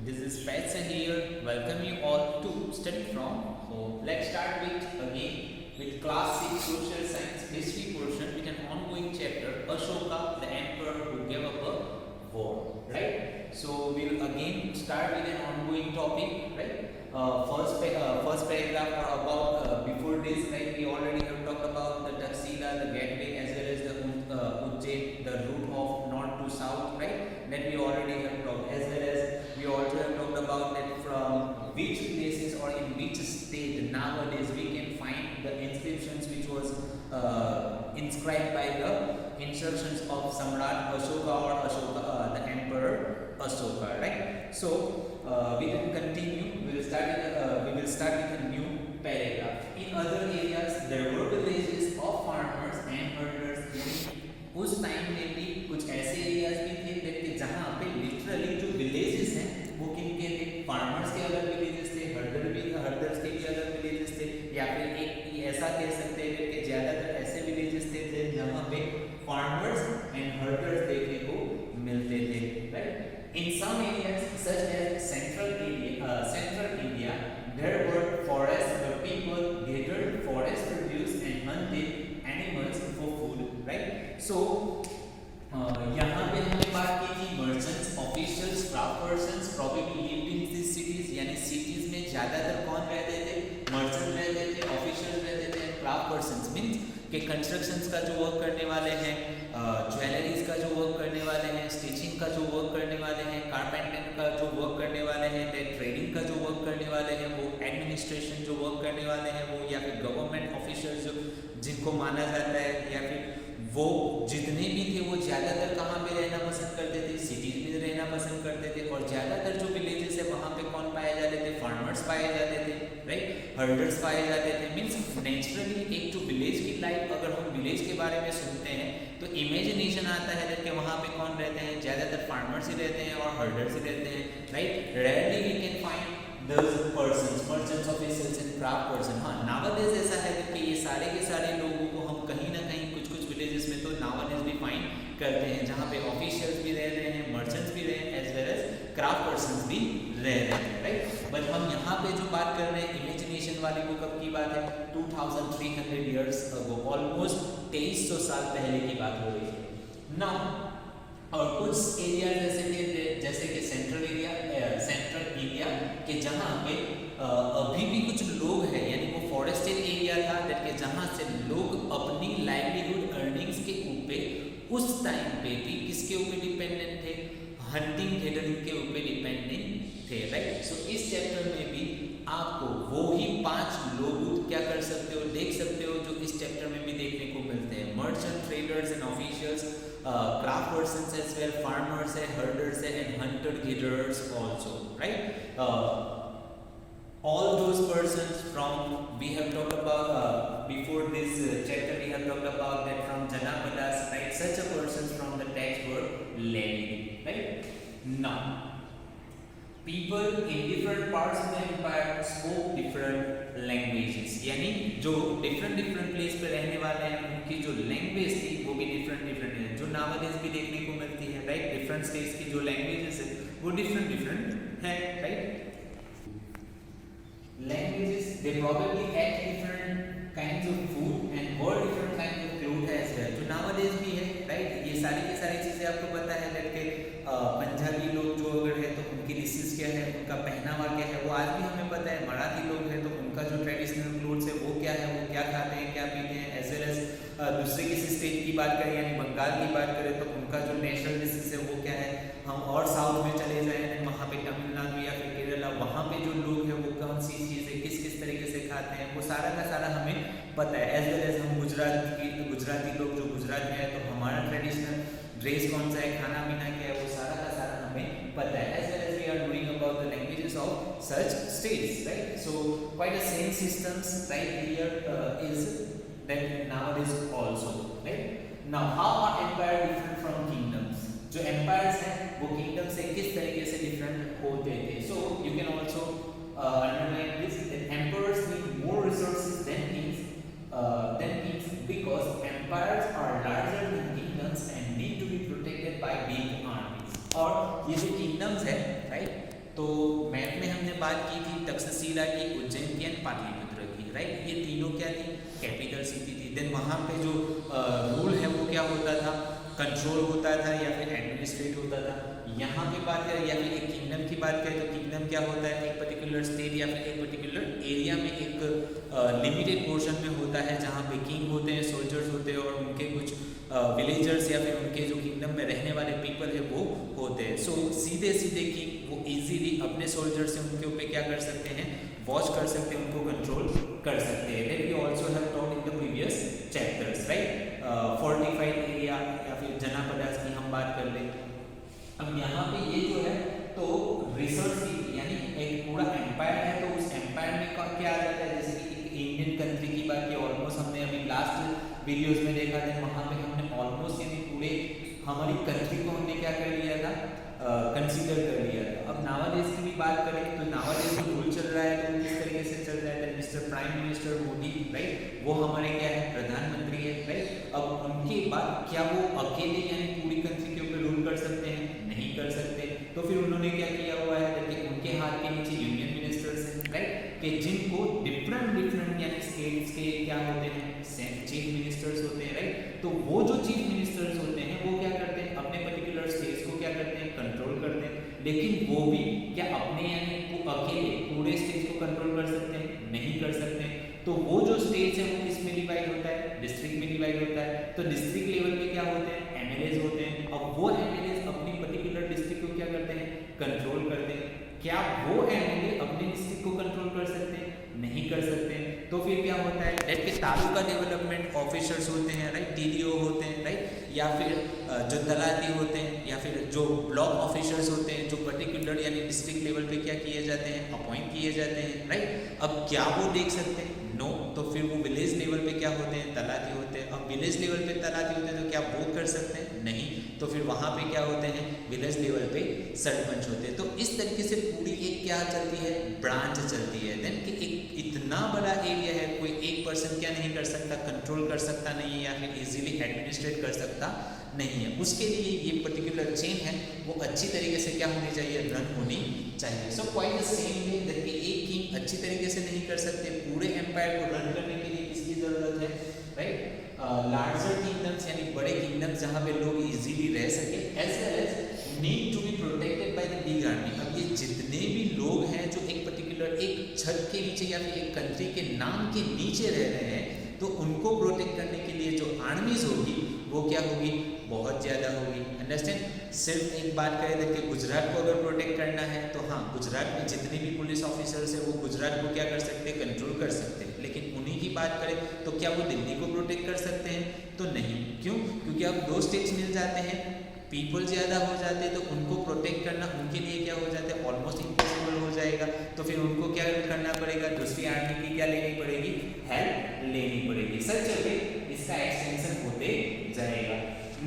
This is Faisal here. Welcome you all to Study from Home. Let's start with class 6 social science history portion with an ongoing chapter, Ashoka, the emperor who gave up a war. Right? So we will again start with an ongoing topic. Right? First paragraph are about before this. Like we already have talked about the Taxila, the gateway, as well as the Ujjain, the route of north to south. Right? That we already have talked, as well as we also have talked about that from which places or in which state nowadays we can find the inscriptions which was inscribed by the instructions of Samrat Ashoka or Ashoka, the emperor Ashoka, right? So we can continue. We will start with a new paragraph. In other areas there were villages of farmers and herders. उस time में भी कुछ ऐसे areas भी थे कि जहाँ पे लिटरली जो विलेजेस हैं वो किनके थे, फार्मर्स के अलग विलेजेस थे, हर्डर्स के भी अलग विलेजेस थे, या फिर एक ऐसा कह सकते हैं कि ज़्यादातर ऐसे विलेजेस थे जहाँ पे फार्मर्स एंड हर्डर्स देखने को मिलते थे, right? In some areas such as central India there were forests where people gathered forest produce and hunted animals for food, right? So यहाँ पे हमने बात की थी merchants, officials, craft persons probably lived in these cities, यानी cities में ज़्यादातर कौन रहते थे? merchants रहते थे, officials रहते थे, craft persons means कि constructions का जो work करने वाले हैं, ज्वेलरीज का जो वर्क करने वाले हैं, स्टिचिंग का जो वर्क करने वाले हैं, कारपेंटर का जो वर्क करने वाले हैं, ट्रेडिंग का जो वर्क करने वाले हैं, वो एडमिनिस्ट्रेशन जो वर्क करने वाले हैं वो, या फिर गवर्नमेंट ऑफिसर्स जो जिनको माना जाता है, या फिर वो जितने भी थे वो ज़्यादातर कहाँ पे रहना पसंद करते थे? सिटीज में रहना पसंद करते थे। और ज़्यादातर जो विलेजेस है वहाँ पे कौन पाए जाते थे? फार्मर्स पाए जाते थे, राइट? हर्डर्स पाए जाते थे। मीन्स नेचुरली एक जो विलेज की लाइफ, अगर हम विलेज के बारे में सुनते हैं तो इमेजिनेशन आता है कि वहाँ पे कौन रहते हैं? ज़्यादातर फार्मर्स ही रहते हैं और हर्डर्स ही रहते हैं, right? Rarely we can find those persons, merchants, officials and craft person. हाँ, nowadays ऐसा है कि ये सारे के सारे लोगों को हम कहीं ना कहीं कुछ विलेजेस में तो nowadays भी फाइंड करते हैं, जहाँ पे ऑफिशियल्स भी रह रहे हैं, मर्चेंट्स भी रहे हैं, as well as craft persons भी रह रहे हैं, राइट? बट हम यहाँ पे जो बात कर रहे हैं इमेजिनेशन वाली, वो कब की बात है? 2300 ईयर्स अगो, ऑलमोस्ट 2300 साल पहले की बात हो रही है ना। और कुछ एरिया जैसे कि सेंट्रल इंडिया के जहाँ पे अभी भी कुछ लोग हैं, यानी वो फॉरेस्टेड एरिया था दैट के जहाँ से लोग अपनी लाइवलीहुड अर्निंग्स के ऊपर उस टाइम पे भी किसके ऊपर डिपेंडेंट थे? हंटिंग गैदरिंग के ऊपर डिपेंडेंट थे, राइट? सो इस चैप्टर में भी आपको वो ही 5 लोग क्या कर सकते हो, देख सकते हो, जो इस चैप्टर में भी देखने को मिलते हैं। Merchant, traders and officials, craft persons as well, farmers है, herders है, and hunter gatherers also, right? All those persons from, we have talked about before this chapter, we have talked about that from Janapadas, right? Such a persons from the text were levied, right? Now people in different parts of the empire spoke different languages, यानी जो different place पे रहने वाले हैं उनकी जो language थी वो भी different है, जो nowadays भी देखने को मिलती है, राइट? डिफरेंट स्टेट्स की जो लैंग्वेजेस है वो different है, right? Languages, they probably ate different kinds of food and wore different kinds of clothes as well, जो nowadays भी है, राइट? ये सारी चीज़ें आपको पता है कि पंजाबी लोग जो अगर है तो उनकी डिशेस क्या है, उनका पहनावा क्या है, वो आज भी हमें पता है। मराठी लोग हैं तो उनका जो ट्रेडिशनल क्लोथ्स है वो क्या है, वो क्या खाते हैं, क्या पीते हैं, एज वेल एज दूसरे किसी स्टेट की बात करें यानी बंगाल की बात करें तो उनका जो नेशनल डिशेस है वो क्या है। हम और साउथ में चले जाएँ, वहाँ पे तमिलनाडु या फिर केरला, वहाँ पे जो लोग हैं वो कौन सी चीज़ें किस तरीके से खाते हैं, वो सारा का सारा हमें पता है। एज वेल एज हम गुजराती लोग जो गुजरात में है तो हमारा ट्रेडिशनल ड्रेस कौन सा है, खाना पीना क्या है, वो सारा का सारा हमें पता है। As well as we are knowing about the languages of such states, right? So quite the same systems right here is that nowadays also, right? Now how are empire different from kingdoms? जो empires हैं वो kingdom से किस तरीके से different होते थे? So you can also underline this, that emperors need more resources than kings because empires are larger than kingdoms and need to be protected by big armies. और ये जो kingdoms है, right? तो मैप में हमने बात की थी तक्षशिला की, उज्जैन की एंड पाटलिपुत्र की, राइट। ये तीनों क्या थी, कैपिटल सिटी थी। देन वहाँ पे जो रूल है वो क्या होता था, कंट्रोल होता था या फिर एडमिनिस्ट्रेट होता था। यहाँ पे बात करें या फिर एक किंगडम की बात करें तो किंगडम क्या होता है, एक पर्टिकुलर स्टेट या फिर एक पर्टिकुलर एरिया में एक लिमिटेड पोर्शन में होता है जहाँ पे किंग होते हैं, सोल्जर्स होते हैं और उनके कुछ विलेजर्स या फिर उनके जो किंगडम में रहने वाले पीपल है वो होते हैं। सो सीधे सीधे किंग वो इजीली अपने सोल्जर्स से उनके ऊपर क्या कर सकते हैं, वॉच कर सकते हैं, उनको कंट्रोल कर सकते हैं। That we also have talked in the previous chapters, right. Fortified area या फिर जनापदास की हम बात कर लें। अब यहाँ पे ये जो है तो रिसोर्स यानी एक पूरा एम्पायर है, तो उस एम्पायर में क्या आ जाता है, जैसे कि इंडियन कंट्री की बात की ऑलमोस्ट हमने अभी लास्ट वीडियोस में देखा था, वहाँ पे हमने ऑलमोस्ट यानी पूरे हमारी कंट्री को हमने क्या कर लिया था, कंसीडर कर लिया था। अब नावाडेज की भी बात करें तो नावाडेज जो रूल चल रहा है तो किस तरीके से चल रहा है, mister prime minister Modi, right, वो हमारे क्या है, प्रधानमंत्री है, राइट। अब उनके बाद क्या वो अकेले यानी पूरी कंट्री के ऊपर रूल कर सकते हैं, नहीं कर सकते। तो फिर उन्होंने क्या किया हुआ है कि उनके हाथ के नीचे यूनियन मिनिस्टर्स हैं, राइट, कि जिनको डिफरेंट यानी स्टेट्स के क्या होते हैं, चीफ मिनिस्टर्स होते हैं, राइट। तो वो जो चीफ मिनिस्टर्स होते हैं वो क्या करते हैं, अपने पर्टिकुलर स्टेट्स को क्या करते हैं, कंट्रोल करते हैं। लेकिन वो भी क्या अपने यानी अकेले पूरे स्टेट्स को कंट्रोल कर सकते हैं, नहीं कर सकते। तो वो जो स्टेट्स है वो किस में डिवाइड होता है, डिस्ट्रिक्ट में डिवाइड होता है। तो डिस्ट्रिक्ट लेवल पे क्या होते हैं, एमएलएज होते हैं। अब वो एमएलएज अपनी पर्टिकुलर डिस्ट्रिक्ट को क्या करते हैं, कंट्रोल करते हैं। क्या वो एमएलए अपने डिस्ट्रिक्ट को कंट्रोल कर सकते हैं, नहीं कर सकते। तो फिर क्या होता है, दैट के तालुका डेवलपमेंट ऑफिसर्स होते हैं, राइट, टीडीओ होते हैं, राइट, या फिर जो तलाटी होते हैं या फिर जो ब्लॉक ऑफिसर्स होते हैं जो पर्टिकुलर यानी डिस्ट्रिक्ट लेवल पे क्या किए जाते हैं, अपॉइंट किए जाते हैं, राइट। अब क्या वो देख सकते हैं, नो। तो फिर वो विलेज लेवल पे क्या होते हैं, तलाटी होते हैं। अब विलेज लेवल पे तलाटी होते हैं तो क्या वो कर सकते हैं, नहीं। तो फिर वहाँ पे क्या होते हैं, विलेज लेवल पे सरपंच होते हैं। तो इस तरीके से पूरी एक क्या चलती है, ब्रांच चलती है। देन कि एक इतना बड़ा एरिया है, कोई एक पर्सन क्या नहीं कर सकता, कंट्रोल कर सकता नहीं है या फिर इजीली एडमिनिस्ट्रेट कर सकता नहीं है। उसके लिए ये पर्टिकुलर चेन है वो अच्छी तरीके से क्या होनी चाहिए, रन होनी चाहिए। So quite the same way that कि एक किंग अच्छी तरीके से नहीं कर सकते, पूरे एम्पायर को रन करने के लिए किसकी जरूरत है, राइट, लार्जर किंगडम्स यानी बड़े किंगडम्स जहाँ पे लोग इजीली रह सके, as well as need to be protected by the big army. अब ये जितने भी लोग हैं जो एक पर्टिकुलर एक छत के नीचे या फिर एक कंट्री के नाम के नीचे रह रहे हैं, तो उनको प्रोटेक्ट करने के लिए जो आर्मीज होगी वो क्या होगी, बहुत ज़्यादा होगी। अंडरस्टैंड। सिर्फ एक बात करें कि गुजरात को अगर प्रोटेक्ट करना है तो हाँ, गुजरात में जितने भी पुलिस ऑफिसर्स हैं वो गुजरात को क्या कर सकते हैं, कंट्रोल कर सकते हैं। लेकिन उन्हीं की बात करें तो क्या वो दिल्ली को प्रोटेक्ट कर सकते हैं, तो नहीं। क्यों? क्योंकि अब दो स्टेट्स मिल जाते हैं, पीपल ज़्यादा हो जाते हैं, तो उनको प्रोटेक्ट करना उनके लिए क्या हो जाता है, ऑलमोस्ट इम्पॉसिबल हो जाएगा। तो फिर उनको क्या करना पड़ेगा, दूसरी आर्मी की क्या लेनी पड़ेगी, हेल्प लेनी पड़ेगी। सच चलिए इसका एक्सटेंशन होते जाएगा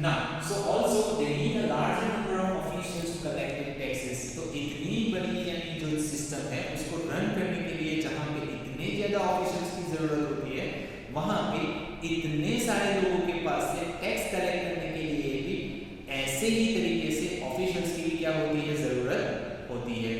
ना। So also they need a large number of officials to collect taxes. तो इतनी बड़ी यानी जो सिस्टम है उसको रन करने के लिए जहाँ पे इतने ज़्यादा ऑफिशियल्स की ज़रूरत होती है, वहाँ पे इतने सारे लोगों के पास से टैक्स कलेक्ट करने के लिए भी ऐसे ही तरीके से ऑफिशियल्स की भी क्या होती है, ज़रूरत होती है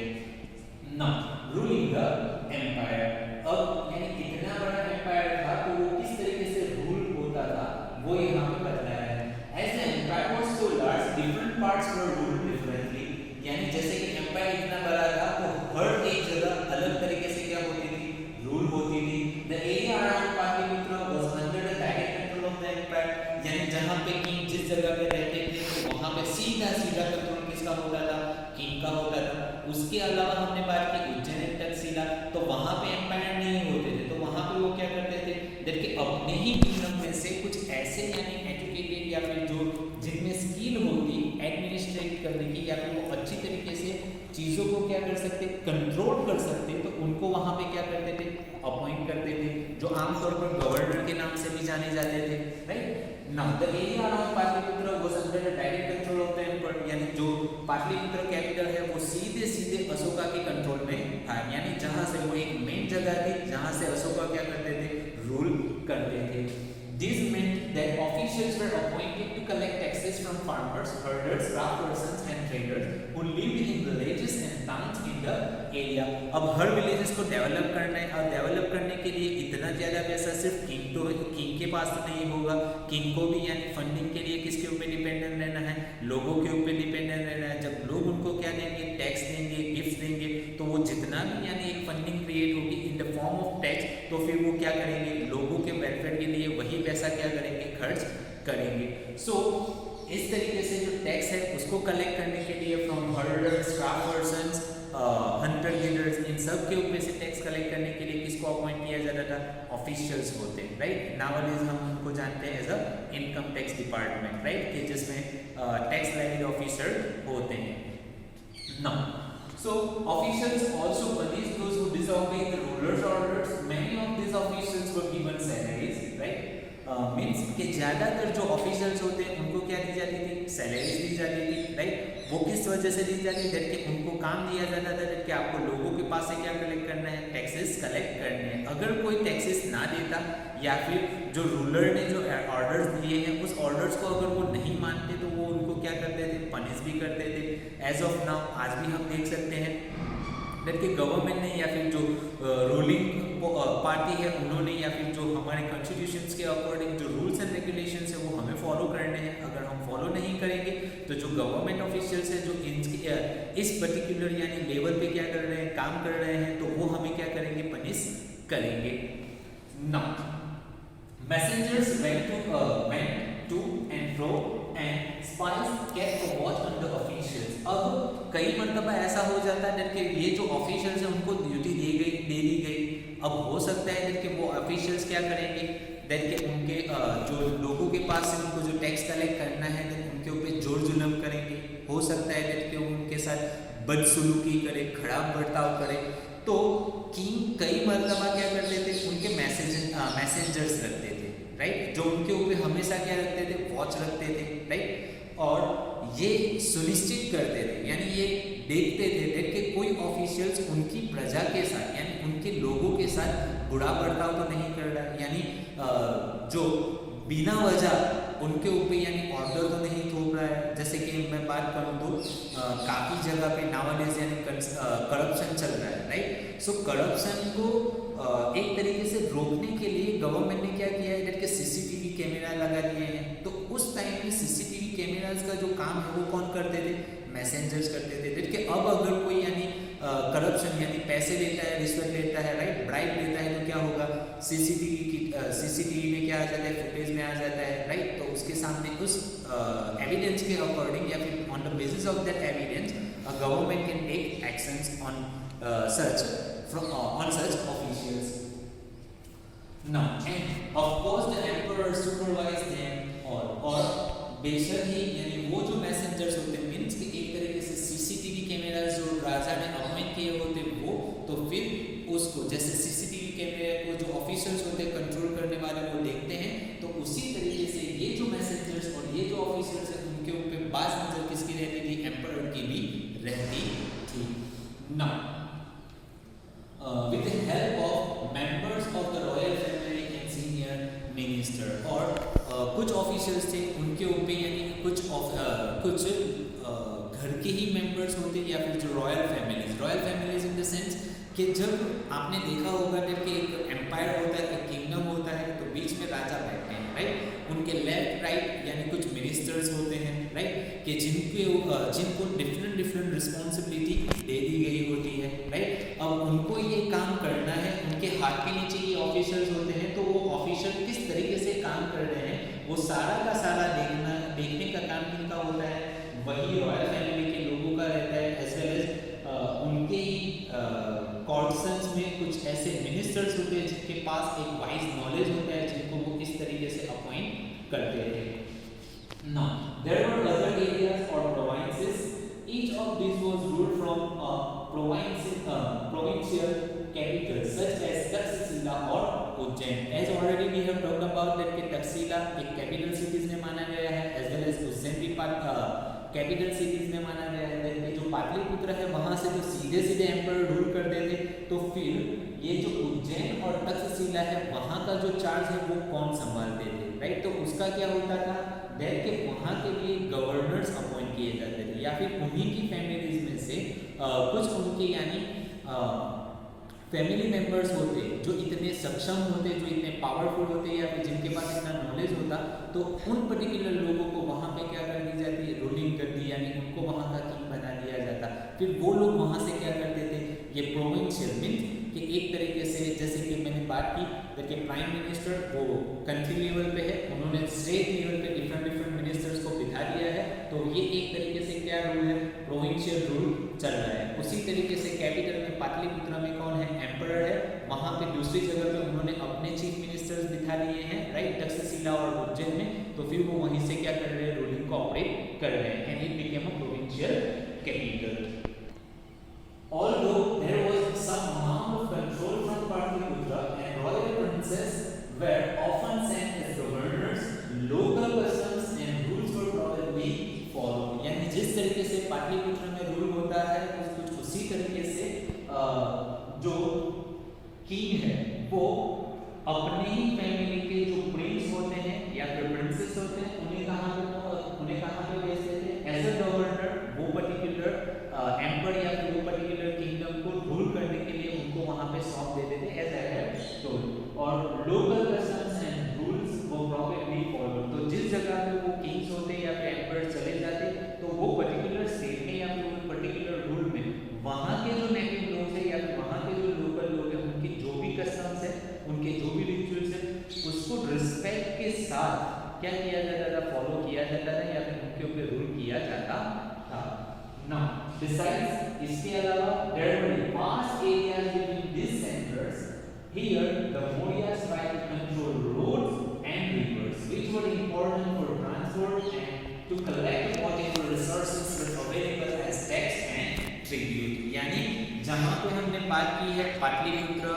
ना। Ruling the empire. अब यानी इतना बड़ा एम्पायर था तो वो किस तरीके से रूल होता था वो यहाँ पे बताया है। As the empire was so large, different parts were ruled differently. यानी जैसे कि एम्पायर इतना बड़ा था तो हर एक जगह अलग तरीके से क्या होती थी, रूल होती थी। The area around Pataliputra was under the direct control of the empire. यानी जहाँ पे किंग जिस जगह पे रहते थे तो वहाँ पे सीधा कंट्रोल किसका होता था, किंग का होता था। उसके अलावा हमने बात की उज्जैन तक्षशिला, तो वहाँ पे एम्पायर नहीं होते थे, तो वहाँ पे वो क्या करते थे, देखिए अपने ही किंगडम में से कुछ ऐसे यानी एजुकेटेड या फिर जो जिनमें स्किल होती एडमिनिस्ट्रेट करने की या फिर वो अच्छी तरीके से चीज़ों को क्या कर सकते, कंट्रोल कर सकते, तो उनको वहाँ पे क्या करते थे, अपॉइंट करते थे, जो आमतौर पर गवर्नर के नाम से भी जाने जाते थे, right. Now the area around Pataliputra was under the direct control of the emperor. यानी जो पाटलिपुत्र कैपिटल है वो सीधे अशोका के कंट्रोल में था। यानी जहाँ से वो एक मेन जगह थी जहाँ से अशोका क्या करते थे, रूल करते थे। This meant that officials were appointed to collect taxes from farmers, herders, craftspersons and traders who lived in villages and towns in the area. अब हर विलेजेस को डेवलप करना है और डेवलप करने के लिए इतना ज़्यादा पैसा सिर्फ किंग के पास तो नहीं होगा। किंग को भी यानी फंडिंग के लिए किसके ऊपर डिपेंडेंट रहना है, लोगों के ऊपर डिपेंडेंट रहना है। जब लोग उनको क्या देंगे, टैक्स देंगे, गिफ्ट देंगे, तो वो जितना भी यानी एक फंडिंग क्रिएट होगी in the form of tax, तो फिर वो क्या करेंगे, लोगों के वेलफेयर के लिए वही पैसा क्या करेंगे, खर्च करेंगे। सो इस तरीके से जो टैक्स है उसको कलेक्ट करने के लिए from herders, craft persons, hunter gatherers, इन सब के ऊपर से टैक्स कलेक्ट करने के लिए किसको अपॉइंट किया जाता था, ऑफिशियल्स होते हैं, राइट। नाउअडेज हम उनको जानते हैं as a income tax department, right, कि जिसमें टैक्स लेवी ऑफिसर होते हैं। Now so officials also punish those who disobey the ruler's orders. Many of these officials were given salaries, right? Means कि ज़्यादातर जो ऑफिशियल्स होते हैं उनको क्या दी जाती थी, सैलरीज दी जाती थी, राइट। वो किस वजह से दी जाती थी, कि उनको काम दिया जाता था कि आपको लोगों के पास से क्या कलेक्ट करना है, टैक्सेस कलेक्ट करने हैं। अगर कोई टैक्सेस ना देता या फिर जो रूलर ने जो ऑर्डर्स दिए हैं उस ऑर्डर्स को अगर वो नहीं मानते तो वो उनको क्या करते थे, पनिश भी करते थे। एज ऑफ नाउ आज भी हम देख सकते हैं कि गवर्नमेंट ने या फिर जो रूलिंग पार्टी है उन्होंने या फिर जो हमारे कॉन्स्टिट्यूशंस के अकॉर्डिंग जो रूल्स एंड रेगुलेशंस है वो हमें फॉलो करने हैं। अगर हम फॉलो नहीं करेंगे तो जो गवर्नमेंट ऑफिशियल्स है जो इस पर्टिकुलर यानी लेवल पे क्या कर रहे हैं, काम कर रहे हैं, तो वो हमें क्या करेंगे, पनिश करेंगे। Now messengers went to and fro and spies kept a watch on the officials. अब कई मरतबा ऐसा हो जाता है कि ये जो ऑफिशियल्स हैं उनको ड्यूटी दे दी गई। अब हो सकता है कि वो ऑफिशियल्स क्या करेंगे, देन कि उनके जो लोगों के पास से उनको जो टैक्स कलेक्ट करना है देन उनके ऊपर जोर जुल्म करेंगे। हो सकता है कि उनके साथ बदसलूकी करे, खराब बर्ताव करे। तो किंग कई मरतबा क्या करते थे, उनके मैसेंजर्स रखते थे, राइट, जो उनके ऊपर हमेशा क्या रखते थे, वॉच रखते थे, राइट। और ये सुनिश्चित करते थे यानी ये देखते थे कि कोई ऑफिशियल्स उनकी प्रजा के साथ यानी उनके लोगों के साथ बुरा बर्ताव तो नहीं कर रहा, यानी जो बिना वजह उनके ऊपर यानी ऑर्डर तो नहीं थोप रहा है। जैसे कि मैं बात करूँ तो काफ़ी जगह पे नावडेज यानी करप्शन चल रहा है, राइट। सो करप्शन को एक तरीके से रोकने के लिए गवर्नमेंट ने क्या किया है कि सीसीटीवी कैमरा लगा दिए हैं। तो उस टाइम में सीसीटीवी कैमरास का जो काम है वो कौन करते थे, मैसेंजर्स करते थे। कि अब अगर कोई यानी करप्शन यानी पैसे लेता है, रिश्वत लेता है, राइट, ब्राइब लेता है, तो क्या होगा, सीसीटीवी में क्या आ जाता है, फुटेज में आ जाता है, राइट। तो उसके सामने उस एविडेंस के अकॉर्डिंग या फिर on the basis of that evidence government can take actions on such officials. Now, and of course the emperor supervised them और बेशक ही यानी वो जो मैसेंजर्स होते हैं मीन्स कि एक तरीके से सीसीटीवी कैमरा जो राजा ने अपॉइंट किए होते वो, तो फिर उसको जैसे सीसीटीवी कैमरे को जो ऑफिशियल्स होते हैं कंट्रोल करने वाले वो देखते हैं, तो उसी तरीके से ये जो मैसेंजर्स और ये जो ऑफिशियल्स हैं उनके ऊपर बाज नजर किसकी रहती थी, एम्परर की भी रहती थी। Now with the help of members of the royal family and senior minister, और कुछ ऑफिशियल्स थे उनके ऊपर यानी कुछ घर के ही मेंबर्स होते या फिर जो royal families in the sense कि जब आपने देखा होगा कि एक एम्पायर होता है, एक किंगडम होता है, तो बीच में राजा बैठते हैं, राइट। उनके लेफ्ट राइट यानी कुछ मिनिस्टर्स होते हैं, राइट, कि जिनको डिफरेंट रिस्पॉन्सिबिलिटी दे दी गई होती है, राइट। अब उनको ये काम करना है, उनके हाथ के नीचे ये ऑफिसर्स होते हैं, तो वो ऑफिसर किस तरीके से काम कर रहे हैं वो सारा का सारा देखने का काम किनका होता है, वही रॉयल फैमिली के लोगों का रहता है। एज वेल एज उनके ही कॉर्ट्स में कुछ ऐसे मिनिस्टर्स होते हैं जिनके पास एक वाइज नॉलेज होता है, जिनको वो इस तरीके से अपॉइंट करते हैं। Now, there were other areas or provinces. Each of these was ruled from a provincial capital such as Taxila or Ujjain. As already we have talked about that कि Taxila एक capital cities में माना गया है, as well as Ujjain भी capital cities में माना गया है। कि जो पाटलिपुत्र है वहाँ से जो सीधे एम्परर रूल करते थे, तो फिर ये जो उज्जैन और तक्षशिला है वहाँ का जो चार्ज है वो कौन संभालते थे, राइट। तो उसका क्या होता था दैट के वहाँ के लिए गवर्नर्स अपॉइंट किए जाते थे या फिर उन्हीं की फैमिलीज में से कुछ उनके यानी फैमिली मेंबर्स होते जो इतने सक्षम होते, जो इतने पावरफुल होते या फिर जिनके पास इतना नॉलेज होता, तो उन पर्टिकुलर लोगों को वहाँ पे क्या कर दी जाती है, रूलिंग कर दी, यानी उनको वहाँ का किंग बना दिया जाता। फिर वो लोग वहाँ से क्या करते थे, ये प्रोविंशियल मीन्स कि एक तरीके से जैसे कि मैंने बात की कि प्राइम मिनिस्टर वो कंट्री लेवल पे है, उन्होंने स्टेट लेवल पे डिफरेंट मिनिस्टर्स को बिठा दिया है, तो ये एक तरीके से क्या रूल है, प्रोविंशियल रूल चल रहा है। उसी तरीके से कैपिटल में पाटलिपुत्र में कौन है, एम्परर है, वहाँ पे दूसरी जगह पे उन्होंने अपने चीफ मिनिस्टर्स बिठा लिए हैं, राइट, तक्षशिला और उज्जैन में, तो फिर वो वहीं से क्या कर रहे हैं, रूलिंग को ऑपरेट कर रहे हैं, and it became a provincial capital. Although there was some amount of control from Patliputra and royal princes were often sent as governors, local customs and rules were probably followed। यानी जिस तरीके से पाटलिपुत्र में rule होता है कुछ उसी तरीके से जो किंग है वो अपने ही फैमिली के जो प्रिंस होते हैं या फिर प्रिंसेस होते हैं उन्हें कहाँ पे भेजते थे, एज अ गवर्नर वो पर्टिकुलर एम्पर या फिर वो पर्टिकुलर किंगडम को रूल करने के लिए उनको वहाँ पे सौंप देते थे, एज आई हैव टोल्ड। और लोकल कस्टम्स एंड रूल्स वो प्रॉपरली फॉलो, तो जिस जगह पे वो किंग्स होते या फिर एम्पर चले जाते तो वो पर्टिकुलर स्टेट में या फिर पर्टिकुलर रूल में वहाँ के जो नेटिव लोग हैं या फिर वहाँ के जो लोकल लोग हैं उनकी जो भी कस्टम्स है, उनके जो भी रिचुअल्स है, उसको रिस्पेक्ट के साथ क्या किया जाता था, फॉलो किया जाता था या फिर उनके ऊपर रूल किया जाता था। Now, besides इसके अलावा there were vast areas between these centers. Here, the Mauryas tried to control roads and rivers, which were important for transport and to collect whatever resources were available as tax and tribute। यानी जहाँ पे हमने बात की है Pataliputra,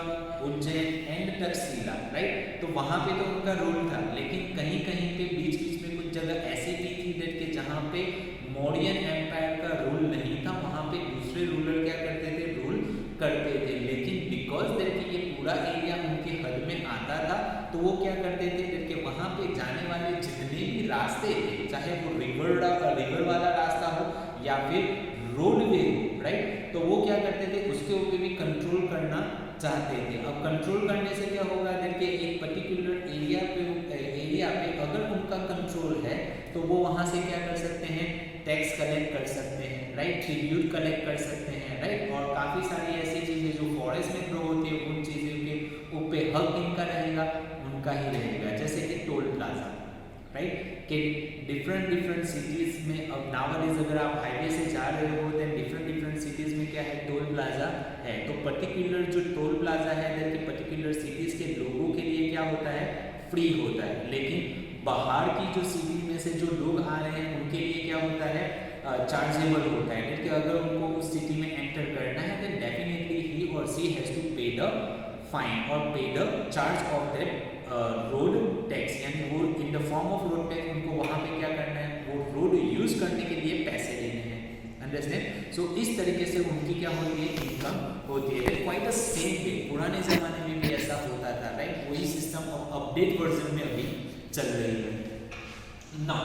Ujjain and Takshashila, right, तो वहाँ पे तो उनका रूल था, लेकिन कहीं कहीं पे बीच में कुछ जगह ऐसी भी थी कि जहाँ पे मौर्यन एम्पायर का रूल नहीं था, वहाँ पे दूसरे रूलर क्या करते थे, रूल करते थे, लेकिन बिकॉज दैट ये पूरा एरिया उनके हद में आता था तो वो क्या करते थे कि वहाँ पे जाने वाले जितने भी रास्ते थे, चाहे वो रिवर वाला रास्ता हो या फिर रोडवे हो, राइट, तो वो क्या करते थे, उसके ऊपर भी कंट्रोल करना चाहते थे। अब कंट्रोल करने से क्या होगा, देखिए एक पर्टिकुलर एरिया पे अगर उनका कंट्रोल है तो वो वहाँ से क्या कर सकते हैं, टैक्स कलेक्ट कर सकते हैं, राइट, ट्रिब्यूट कलेक्ट कर सकते हैं, राइट, और काफ़ी सारी ऐसी चीज़ें जो फॉरेस्ट में ग्रो होती है उन चीज़ों के ऊपर हक इनका रहेगा, उनका ही रहेगा, जैसे कि टोल प्लाजा, राइट, कि डिफरेंट सिटीज़ में अब नावडेज अगर आप हाईवे से जा रहे हो देन डिफरेंट सिटीज़ में क्या है, टोल प्लाजा है, तो पर्टिकुलर जो टोल प्लाजा है दैट कि पर्टिकुलर सिटीज़ के लोगों के लिए क्या होता है, फ्री होता है, लेकिन बाहर की जो सिटी में से जो लोग आ रहे हैं उनके लिए क्या होता है, चार्जेबल होता है, कि अगर उनको उस सिटी में एंटर करना है देन डेफिनेटली ही और सी हैज टू पे द फाइन और पे the charge of that road tax, यानी वो in the form of road tax उनको वहाँ पे क्या करना है, वो रोड यूज करने के लिए पैसे देने हैं, अंडरस्टैंड। सो इस तरीके से उनकी क्या होती है, इनकम होती है। क्वाइट द सेम वे पुराने ज़माने में भी ऐसा होता था, राइट, वही सिस्टम अपडेट वर्जन में अभी चल रही है। Now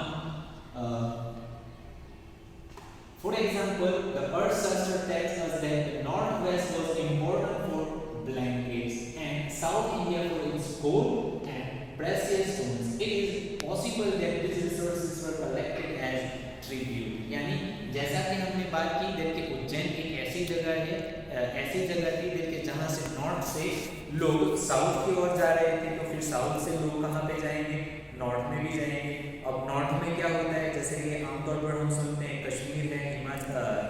for example, the Earthshastra tells us that the northwest was important for blankets and South India for its gold and precious stones. It is possible that these resources were collected as tribute. यानी जैसा कि हमने बात की कि उज्जैन एक ऐसी जगह थी जहाँ से नॉर्थ से लोग साउथ की ओर जा रहे थे, तो फिर साउथ से लोग कहाँ पे जाएंगे, नॉर्थ में भी जाएंगे। अब नॉर्थ में क्या होता है, जैसे कि आमतौर पर हम सुनते हैं कश्मीर है,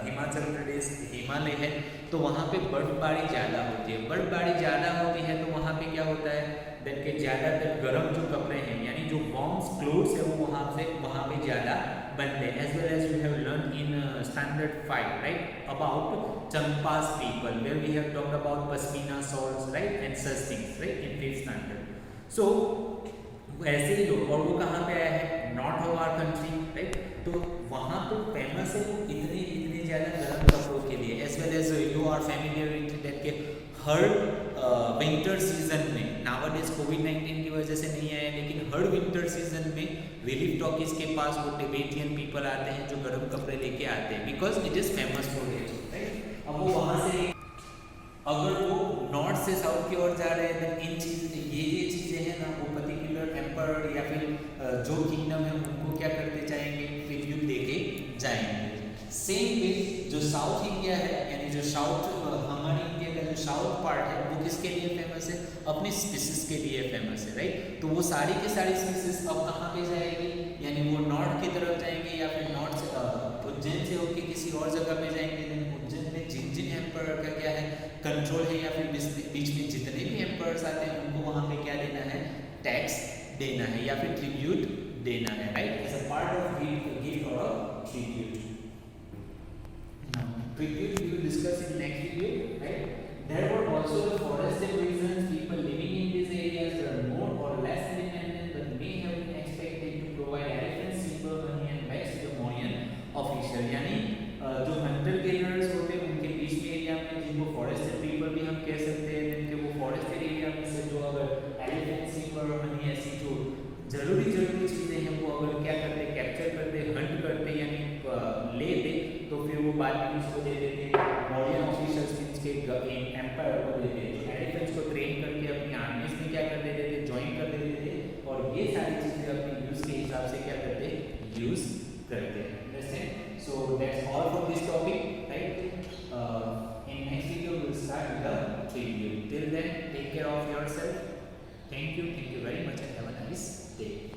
हिमाचल प्रदेश, हिमालय है, तो वहाँ पे बर्फबारी ज़्यादा होती है। बर्फबारी ज़्यादा होती है तो वहाँ पे क्या होता है दैट के ज़्यादातर गर्म जो कपड़े हैं यानी जो वार्म क्लोथ्स है वो वहाँ पे ज़्यादा बनते हैं। As well as we have learn in standard 5 right about चंपास people where we have talked about pashmina shawls right and such things right in 5th standard. So ऐसे ही लोग, और वो कहाँ पे आया है, north of our country right, तो वहाँ तो फेमस है वो इतने ज़्यादा गर्म कपड़ों के लिए। As well as you are familiar with that के हर विंटर सीजन में नावडेज कोविड-19 की वजह से नहीं आया, लेकिन हर विंटर सीजन में रिलीफ टॉकीज के पास वो टिबेटियन पीपल आते हैं जो गर्म कपड़े लेके आते हैं because it is famous for it right. अब वो वहाँ से जा रहे हैं then इन चीज ये चीजें हैं ना वो पर्टिकुलर एम्पर या फिर जो किंगडम है उनको क्या करते जाएंगे, ट्रिब्यूट देके जाएंगे। सेम वे जो साउथ इंडिया है यानी जो साउथ हमारे इंडिया का जो साउथ पार्ट है वो किसके लिए फेमस है, अपनी स्पीसीज के लिए फेमस है, राइट। तो वो सारी की सारी स्पीसीज अब कहाँ पे जाएगी, यानी वो नॉर्थ की तरफ जाएंगे या फिर नॉर्थ से उज्जैन से होके किसी और जगह पे जाएंगे। उज्जैन में जिन जिन एम्पर का क्या है कंट्रोल है या फिर बीच में जितने भी एम्पर्स आते हैं उनको वहाँ पे क्या देना है, टैक्स देना है या फिर ट्रिब्यूट देना है, right, as a part of gift और tribute. Tribute we will discuss in next video, right? There were also the forested regions. People living in these areas were more or less independent, but may have been expected to provide elephant, silver, honey, and wax to the Mauryan official. यानी जो hunter gatherers होते हैं उनके बीच में area में जिनको forested people भी हम कह सकते हैं, जिनके वो forested एरिया में से जो अगर elephant, silver, honey ऐसी जो जरूरी चीजें हैं वो अगर क्या करते, कैप्चर करते, हंट करते यानी लेते, तो फिर वो बाद में उसको दे देते मौर्यन ऑफिसर्स के एम्पायर को दे देते, तो एलिफेंट्स को ट्रेन करके अपनी आर्मीज में क्या कर देते थे, ज्वाइन कर देते थे और ये सारी चीजें अपने यूज के हिसाब से क्या करते, यूज करते हैं। Understand? So that's all for this topic, right. In next video we will start with the tribute. Till then take care of yourself. Thank you very much and have a nice day.